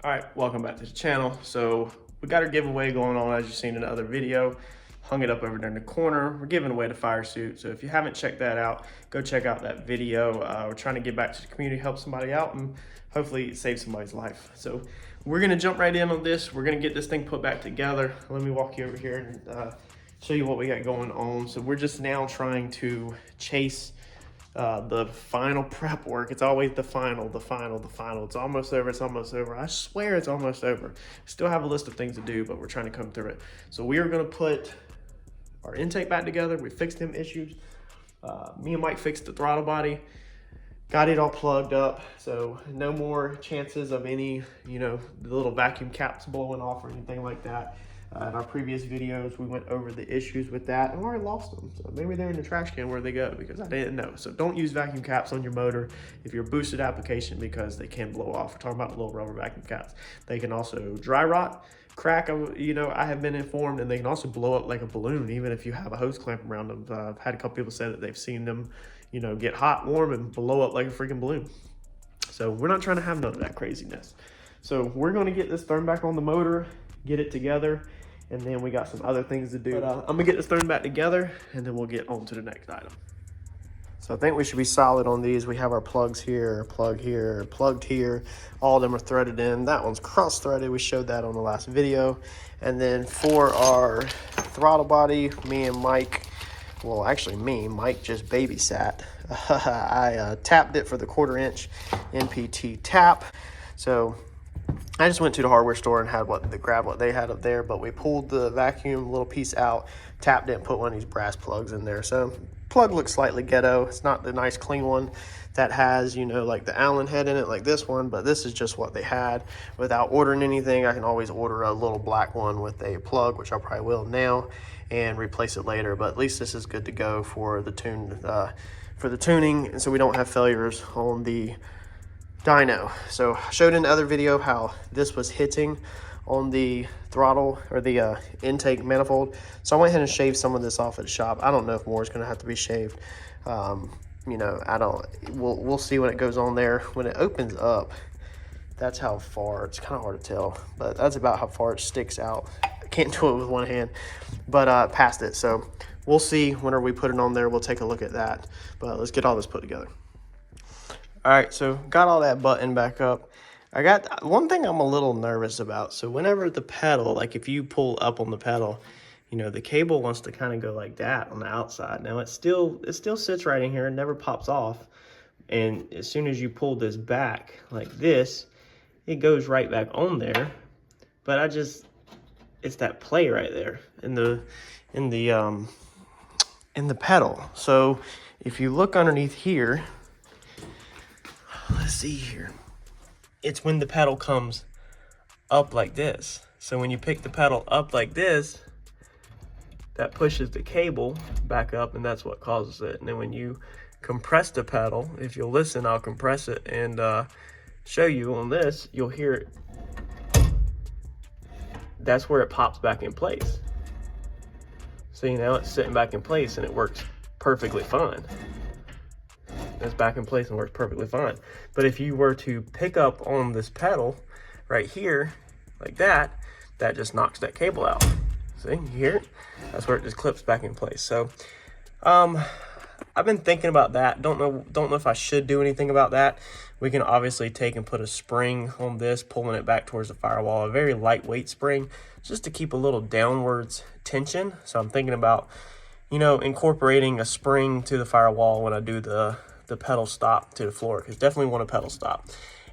All right, welcome back to the channel. So we got our giveaway going on, as you've seen in the other video. Hung it up over there in the corner. We're giving away the fire suit. So if you haven't checked that out, go check out that video. We're trying to get back to the community, help somebody out, and hopefully save somebody's life. So we're gonna jump right in on this. We're gonna get this thing put back together. Let me walk you over here and show you what we got going on. So we're just now trying to chase the final prep work. It's always the final. It's almost over. I swear it's almost over. Still have a list of things to do, but we're trying to come through it. So we are gonna put our intake back together. We fixed them issues. Me and Mike fixed the throttle body, got it all plugged up. So no more chances of any, the little vacuum caps blowing off or anything like that. In our previous videos, we went over the issues with that and we already lost them. So maybe they're in the trash can where they go, because I didn't know. So don't use vacuum caps on your motor if you're a boosted application, because they can blow off. We're talking about the little rubber vacuum caps. They can also dry rot, crack, I have been informed, and they can also blow up like a balloon, even if you have a hose clamp around them. I've had a couple people say that they've seen them, get hot, warm, and blow up like a freaking balloon. So we're not trying to have none of that craziness. So we're gonna get this thrown back on the motor, get it together, and then we got some other things to do. But, I'm gonna get this thrown back together, and then we'll get on to the next item. So I think we should be solid on these. We have our plugs here, plug here, plugged here. All of them are threaded in. That one's cross-threaded. We showed that on the last video. And then for our throttle body, me and Mike, well, actually Mike just babysat. I tapped it for the 1/4" NPT tap. So I just went to the hardware store and had grabbed what they had up there, but we pulled the vacuum little piece out, tapped it, and put one of these brass plugs in there. So plug looks slightly ghetto. It's not the nice clean one that has, like the Allen head in it like this one, but this is just what they had. Without ordering anything, I can always order a little black one with a plug, which I probably will now, and replace it later. But at least this is good to go for the tuning, and so we don't have failures on the dyno. So I showed in the other video how this was hitting on the throttle or the intake manifold. So I went ahead and shaved some of this off at the shop. I don't know if more is going to have to be shaved. We'll see when it goes on there. When it opens up, that's how far, it's kind of hard to tell, but that's about how far it sticks out. I can't do it with one hand, but past it. So we'll see whenever we put it on there. We'll take a look at that, but let's get all this put together. All right, so got all that button back up. I got one thing I'm a little nervous about. So whenever the pedal, like if you pull up on the pedal, the cable wants to kind of go like that on the outside. Now it still sits right in here and never pops off. And as soon as you pull this back like this, it goes right back on there. But it's that play right there in the pedal. So if you look underneath here, let's see here. It's when the pedal comes up like this. So when you pick the pedal up like this, that pushes the cable back up, and that's what causes it. And then when you compress the pedal, if you'll listen, I'll compress it and show you on this, you'll hear it. That's where it pops back in place. See, now it's sitting back in place and it works perfectly fine. It's back in place and works perfectly fine. But if you were to pick up on this pedal right here like that, that just knocks that cable out. See, you hear it? That's where it just clips back in place. So I've been thinking about that. Don't know if I should do anything about that. We can obviously take and put a spring on this, pulling it back towards the firewall, a very lightweight spring, just to keep a little downwards tension. So I'm thinking about, incorporating a spring to the firewall when I do the pedal stop to the floor, because definitely want a pedal stop,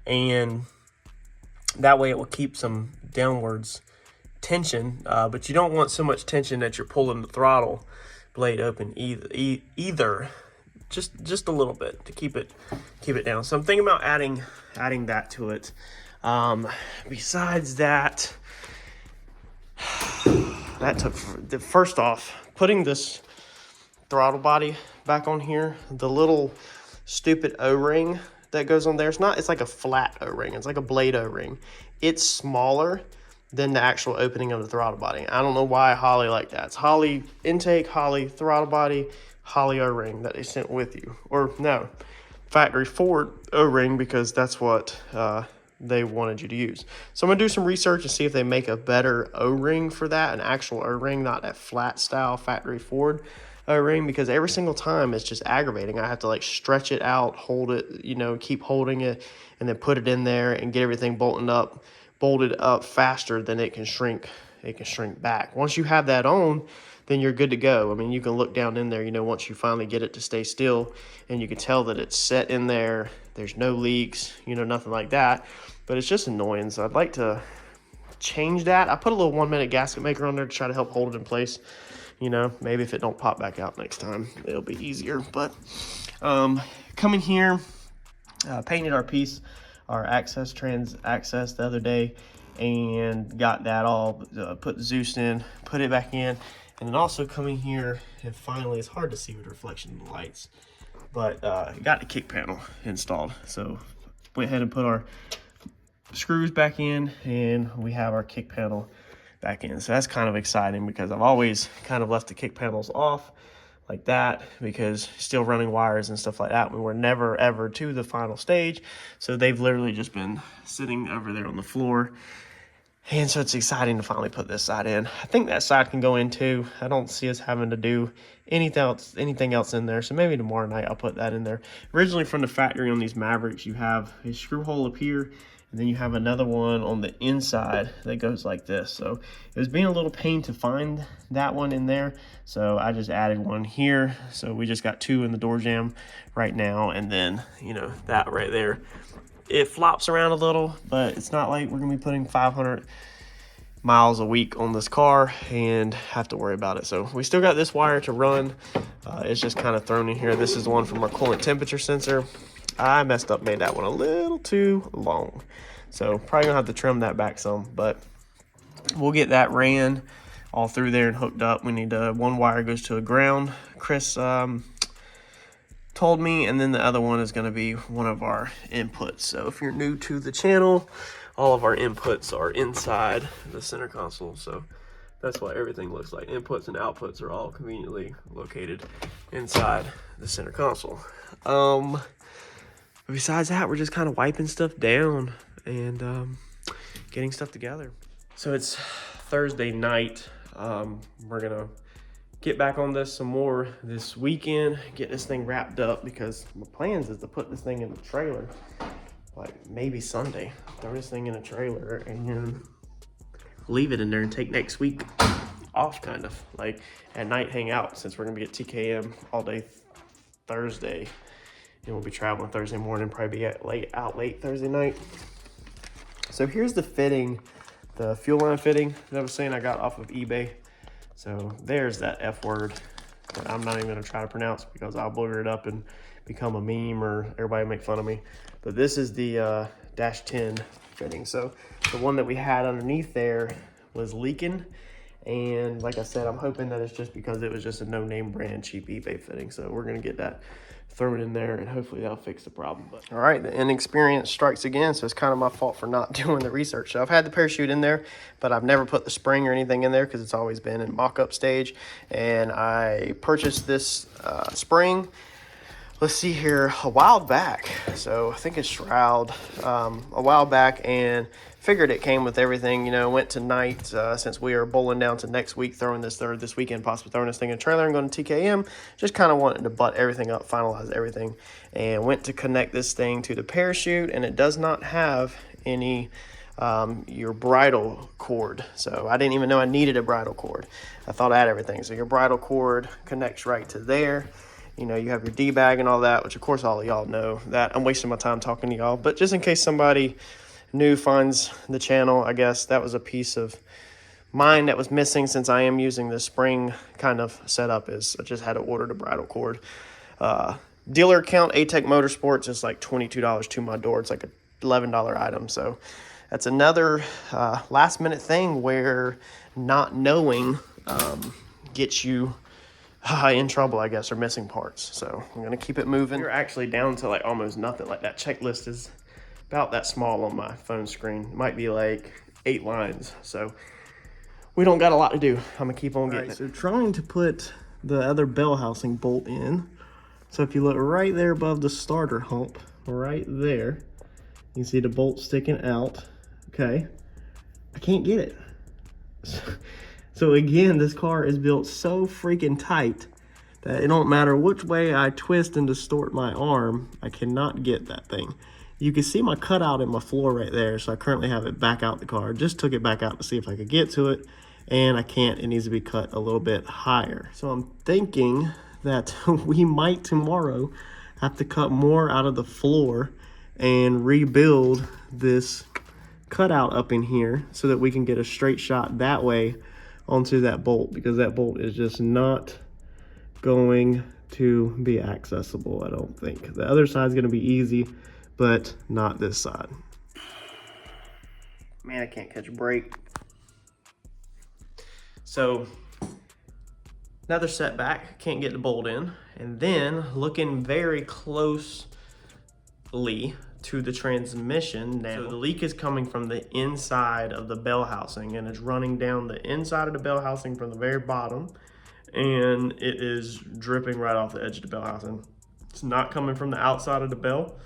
and that way it will keep some downwards tension, but you don't want so much tension that you're pulling the throttle blade open either. Just a little bit to keep it down. So I'm thinking about adding that to it. Besides that, first off, putting this throttle body back on here, the little stupid O-ring that goes on there, it's like a flat O-ring. It's like a blade O-ring. It's smaller than the actual opening of the throttle body. I don't know why Holley like that. It's Holley intake, Holley throttle body, Holley O-ring that they sent with you. Or no, factory Ford O-ring, because that's what they wanted you to use. So I'm gonna do some research and see if they make a better O-ring for that, an actual O-ring, not that flat style factory Ford O-ring, because every single time it's just aggravating. I have to like stretch it out, hold it, you know, keep holding it, and then put it in there and get everything bolted up faster than it can shrink back. Once you have that on, then you're good to go. I mean, you can look down in there, you know, once you finally get it to stay still, and you can tell that it's set in there. There's no leaks, you know, nothing like that. But it's just annoying, so I'd like to change that. I put a little 1-minute gasket maker on there to try to help hold it in place. You know, maybe if it don't pop back out next time, it'll be easier. But coming here, painted our piece, our trans access the other day, and got that all put the Zeus in, put it back in. And then also coming here, and finally, it's hard to see with reflection in the lights, but got the kick panel installed. So went ahead and put our screws back in, and we have our kick panel back in. So that's kind of exciting, because I've always kind of left the kick panels off like that, because still running wires and stuff like that. We were never ever to the final stage. So they've literally just been sitting over there on the floor. And so it's exciting to finally put this side in. I think that side can go in too. I don't see us having to do anything else in there. So maybe tomorrow night I'll put that in there. Originally from the factory on these Mavericks, you have a screw hole up here, and then you have another one on the inside that goes like this. So it was being a little pain to find that one in there. So I just added one here. So we just got 2 in the door jamb right now. And then, you know, that right there. It flops around a little, but it's not like we're gonna be putting 500 miles a week on this car and have to worry about it. So we still got this wire to run. It's just kind of thrown in here. This is the one from our coolant temperature sensor. I messed up, made that one a little too long. So probably gonna have to trim that back some, but we'll get that ran all through there and hooked up. We need one wire goes to a ground, Chris told me, and then the other one is going to be one of our inputs. So if you're new to the channel, all of our inputs are inside the center console. So that's what everything looks like. Inputs and outputs are all conveniently located inside the center console. Besides that, we're just kind of wiping stuff down and getting stuff together. So it's Thursday night. We're gonna get back on this some more this weekend, get this thing wrapped up, because my plans is to put this thing in the trailer, like maybe Sunday, throw this thing in a trailer and leave it in there and take next week off, kind of like at night hang out, since we're gonna be at TKM all day Thursday, and we'll be traveling Thursday morning, probably be out late Thursday night. So here's the fitting, the fuel line fitting that I was saying I got off of eBay. So there's that F word that I'm not even gonna try to pronounce, because I'll booger it up and become a meme or everybody make fun of me. But this is the dash 10 fitting. So the one that we had underneath there was leaking. And like I said, I'm hoping that it's just because it was just a no-name brand cheap eBay fitting. So we're gonna get that thrown in there, and hopefully that'll fix the problem. But all right, the inexperience strikes again, so it's kind of my fault for not doing the research. So I've had the parachute in there, but I've never put the spring or anything in there, because it's always been in mock-up stage. And I purchased this spring, let's see here, a while back. So I think it's Shroud, a while back, and figured it came with everything. You know, went tonight, since we are bowling down to next week, this weekend, possibly throwing this thing in a trailer and going to TKM. Just kind of wanted to butt everything up, finalize everything, and went to connect this thing to the parachute, and it does not have any your bridle cord. So I didn't even know I needed a bridle cord. I thought I had everything. So your bridle cord connects right to there. You know, you have your D-bag and all that, which of course all of y'all know that. I'm wasting my time talking to y'all, but just in case somebody new finds the channel, I guess that was a piece of mine that was missing, since I am using this spring kind of setup. Is I just had to order the bridle cord. Dealer account, ATEC Motorsports, is like $22 to my door. It's like a $11 item. So that's another last minute thing where not knowing gets you in trouble, I guess, or missing parts. So I'm gonna keep it moving. We're actually down to like almost nothing. Like that checklist is about that small on my phone screen. It might be like 8 lines. So we don't got a lot to do. I'm gonna keep on getting it. So trying to put the other bell housing bolt in. So if you look right there above the starter hump, right there, You see the bolt sticking out. Okay, I can't get it. So again, this car is built so freaking tight that it don't matter which way I twist and distort my arm, I cannot get that thing. You can see my cutout in my floor right there, so I currently have it back out the car. Just took it back out to see if I could get to it, and I can't. It needs to be cut a little bit higher. So I'm thinking that we might tomorrow have to cut more out of the floor and rebuild this cutout up in here so that we can get a straight shot that way onto that bolt, because that bolt is just not going to be accessible, I don't think. The other side's going to be easy, but not this side. Man, I can't catch a break. So another setback, can't get the bolt in, and then looking very closely to the transmission now. So the leak is coming from the inside of the bell housing, and it's running down the inside of the bell housing from the very bottom, and it is dripping right off the edge of the bell housing. It's not coming from the outside of the bell.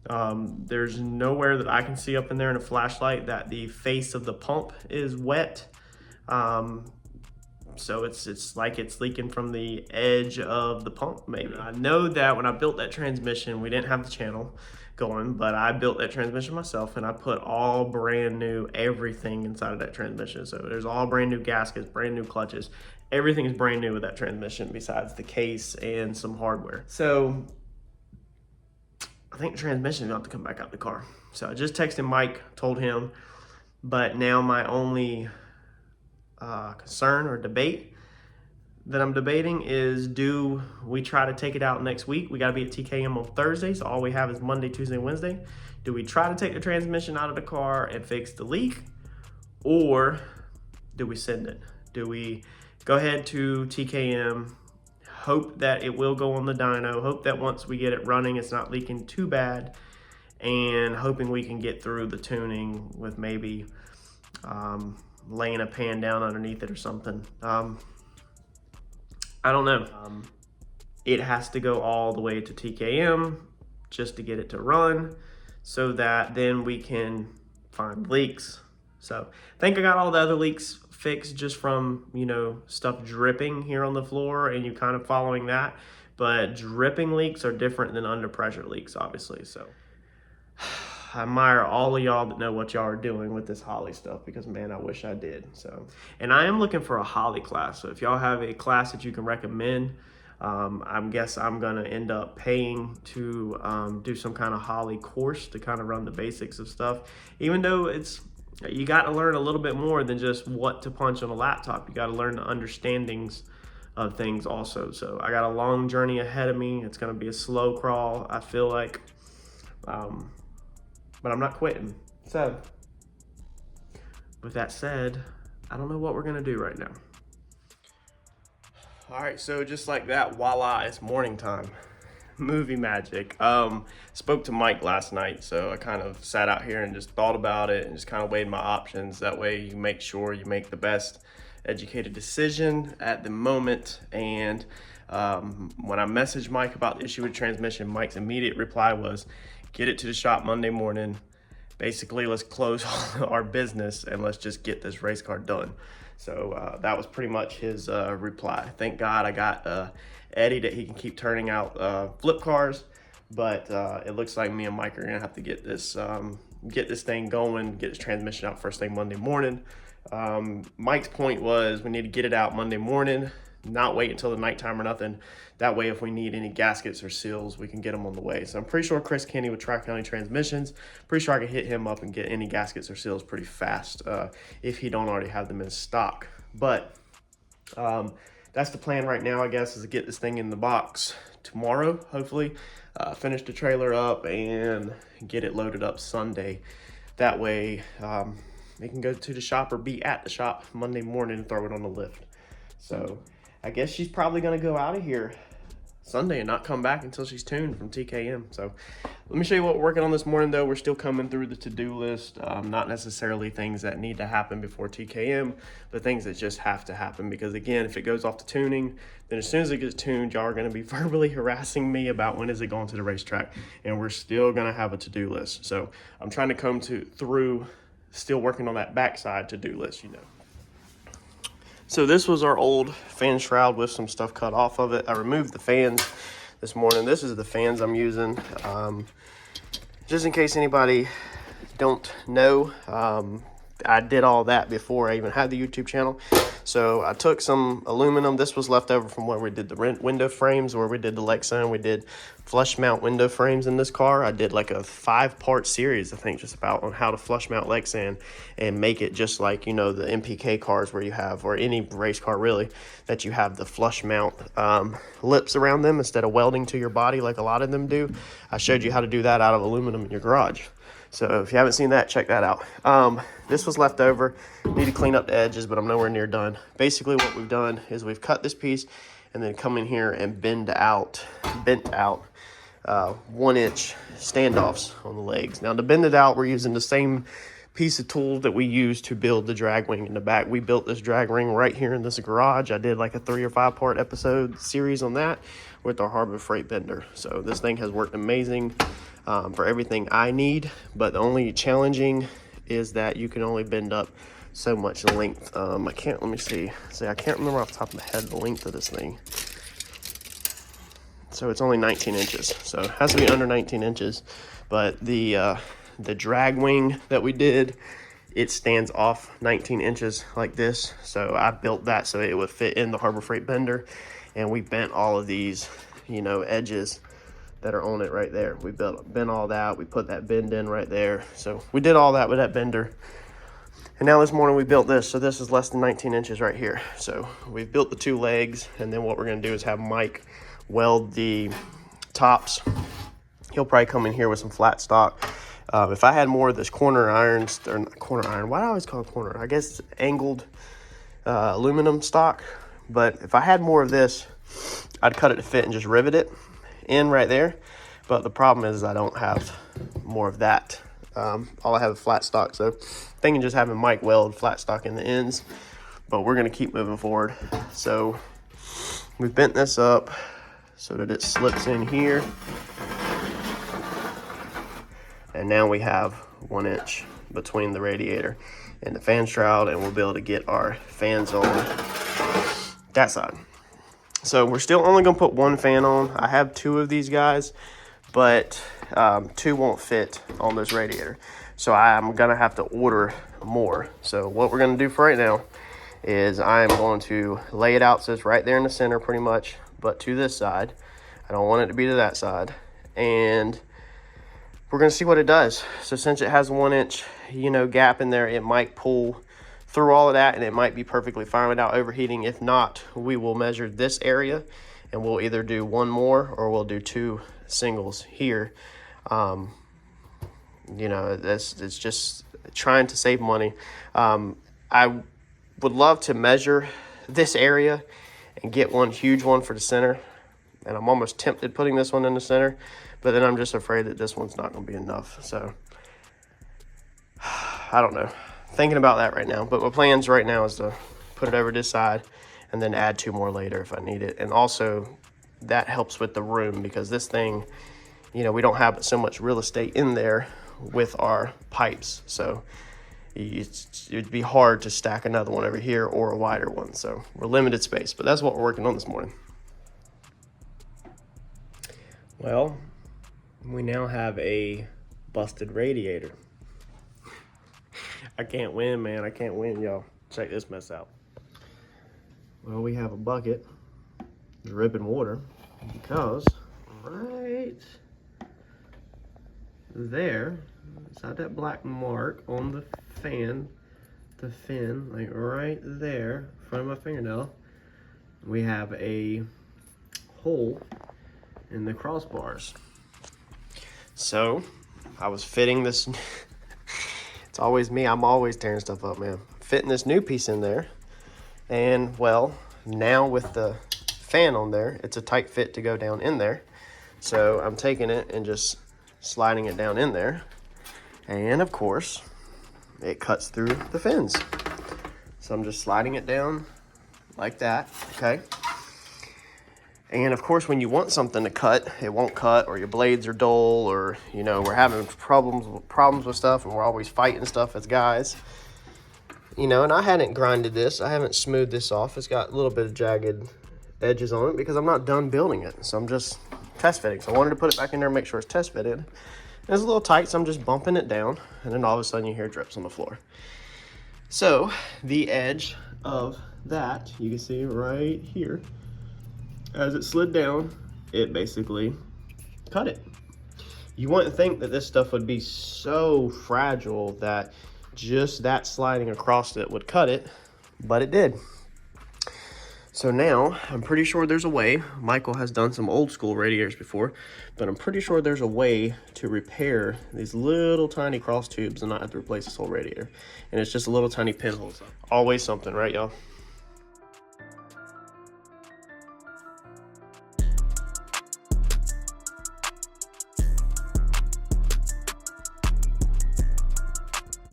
There's nowhere that I can see up in there in a flashlight that the face of the pump is wet. So it's like it's leaking from the edge of the pump, maybe. I know that when I built that transmission, we didn't have the channel going, but I built that transmission myself, and I put all brand new everything inside of that transmission. So there's all brand new gaskets, brand new clutches. Everything is brand new with that transmission besides the case and some hardware. So I think the transmission is going to have to come back out the car. So I just texted Mike, told him, but now my only concern or debate that I'm debating is, do we try to take it out next week? We got to be at TKM on Thursday, so all we have is Monday, Tuesday, and Wednesday. Do we try to take the transmission out of the car and fix the leak, or do we send it? Do we go ahead to TKM, hope that it will go on the dyno, hope that once we get it running it's not leaking too bad, and hoping we can get through the tuning with maybe laying a pan down underneath it or something. I don't know. It has to go all the way to TKM just to get it to run, so that then we can find leaks. So I think I got all the other leaks fixed just from, you know, stuff dripping here on the floor and you kind of following that. But dripping leaks are different than under pressure leaks, obviously. So I admire all of y'all that know what y'all are doing with this Holley stuff, because man, I wish I did. So, and I am looking for a Holley class. So if y'all have a class that you can recommend, I guess I'm gonna end up paying to do some kind of Holley course to kind of run the basics of stuff. Even though you got to learn a little bit more than just what to punch on a laptop. You got to learn the understandings of things also. So I got a long journey ahead of me. It's gonna be a slow crawl, I feel like. But I'm not quitting. So, with that said, I don't know what we're gonna do right now. All right, so just like that, voila, it's morning time. Movie magic. Spoke to Mike last night, so I kind of sat out here and just thought about it and just kind of weighed my options. That way you make sure you make the best educated decision at the moment. And when I messaged Mike about the issue with transmission, Mike's immediate reply was, get it to the shop Monday morning. Basically, let's close our business and let's just get this race car done. So that was pretty much his reply. Thank God I got Eddie that he can keep turning out flip cars, but it looks like me and Mike are gonna have to get this thing going, get this transmission out first thing Monday morning. Mike's point was we need to get it out Monday morning, not wait until the nighttime or nothing. That way, if we need any gaskets or seals, we can get them on the way. So I'm pretty sure Chris Kenny with Tri-County Transmissions, pretty sure I can hit him up and get any gaskets or seals pretty fast if he don't already have them in stock. But that's the plan right now, I guess, is to get this thing in the box tomorrow, hopefully, finish the trailer up and get it loaded up Sunday. That way, it can go to the shop or be at the shop Monday morning and throw it on the lift. So I guess she's probably gonna go out of here Sunday and not come back until she's tuned from TKM. So let me show you what we're working on this morning, though. We're still coming through the to-do list, not necessarily things that need to happen before TKM, but things that just have to happen, because again, if it goes off to tuning, then as soon as it gets tuned, y'all are going to be verbally harassing me about when is it going to the racetrack, and we're still going to have a to-do list. So I'm trying to come through still working on that backside to-do list, you know. So this was our old fan shroud with some stuff cut off of it. I removed the fans this morning. This is the fans I'm using. Just in case anybody don't know, I did all that before I even had the YouTube channel. So I took some aluminum. This was left over from where we did the window frames, where we did the Lexan. We did flush mount window frames in this car. I did like a 5-part series, I think, just about on how to flush mount Lexan and make it just like, you know, the MPK cars where you have, or any race car really, that you have the flush mount lips around them instead of welding to your body like a lot of them do. I showed you how to do that out of aluminum in your garage. So if you haven't seen that, check that out. This was left over. Need to clean up the edges, but I'm nowhere near done. Basically what we've done is we've cut this piece and then come in here and bent out 1-inch standoffs on the legs. Now to bend it out, we're using the same piece of tool that we use to build the drag wing in the back. We built this drag ring right here in this garage. I did like a 3 or 5 part episode series on that with our Harbor Freight bender. So this thing has worked amazing for everything I need, but the only challenging is that you can only bend up so much length. let me see, I can't remember off the top of my head the length of this thing. So it's only 19 inches, so it has to be under 19 inches, but the drag wing that we did, it stands off 19 inches like this. So I built that so it would fit in the Harbor Freight bender, and we bent all of these, you know, edges that are on it right there. We bent all that. We put that bend in right there. So we did all that with that bender. And now this morning we built this. So this is less than 19 inches right here. So we've built the 2 legs, and then what we're going to do is have Mike weld the tops. He'll probably come in here with some flat stock. If I had more of this corner iron, or not corner iron, why do I always call it corner? I guess it's angled aluminum stock. But if I had more of this, I'd cut it to fit and just rivet it in right there. But the problem is I don't have more of that. All I have is flat stock. So thinking just having Mike weld flat stock in the ends, but we're going to keep moving forward. So we bent this up so that it slips in here. And now we have 1 inch between the radiator and the fan shroud, and we'll be able to get our fans on that side. So we're still only going to put 1 fan on. I have 2 of these guys, but 2 won't fit on this radiator. So I'm going to have to order more. So what we're going to do for right now is I am going to lay it out so it's right there in the center pretty much, but to this side. I don't want it to be to that side. And we're going to see what it does. So since it has 1 inch, you know, gap in there, it might pull through all of that, and it might be perfectly fine without overheating. If not, we will measure this area, and we'll either do 1 more or we'll do 2 singles here. You know, it's just trying to save money. I would love to measure this area and get one huge one for the center, and I'm almost tempted putting this one in the center, but then I'm just afraid that this one's not going to be enough. So I don't know. Thinking about that right now, but my plans right now is to put it over this side and then add 2 more later if I need it. And also that helps with the room, because this thing, you know, we don't have so much real estate in there with our pipes, so it'd be hard to stack another one over here or a wider one. So we're limited space, but that's what we're working on this morning. Well, we now have a busted radiator. I can't win, man. I can't win, y'all. Check this mess out. Well, we have a bucket dripping water because right there, inside that black mark on the fan, the fin, like right there, in front of my fingernail, we have a hole in the crossbars. So I was fitting this. It's always me. I'm always tearing stuff up, man. Fitting this new piece in there, and well, now with the fan on there, it's a tight fit to go down in there. So I'm taking it and just sliding it down in there. And of course, it cuts through the fins. So I'm just sliding it down like that, okay? And of course, when you want something to cut, it won't cut, or your blades are dull, or, you know, we're having problems with stuff, and we're always fighting stuff as guys. You know, and I hadn't grinded this. I haven't smoothed this off. It's got a little bit of jagged edges on it because I'm not done building it. So I'm just test fitting. So I wanted to put it back in there and make sure it's test fitted. It's a little tight, so I'm just bumping it down, and then all of a sudden you hear drips on the floor. So the edge of that, you can see right here, as it slid down, it basically cut it. You wouldn't think that this stuff would be so fragile that just that sliding across it would cut it, but it did. So now, I'm pretty sure there's a way. Michael has done some old school radiators before, but I'm pretty sure there's a way to repair these little tiny cross tubes and not have to replace this whole radiator. And it's just a little tiny pinhole. Always something, right, y'all?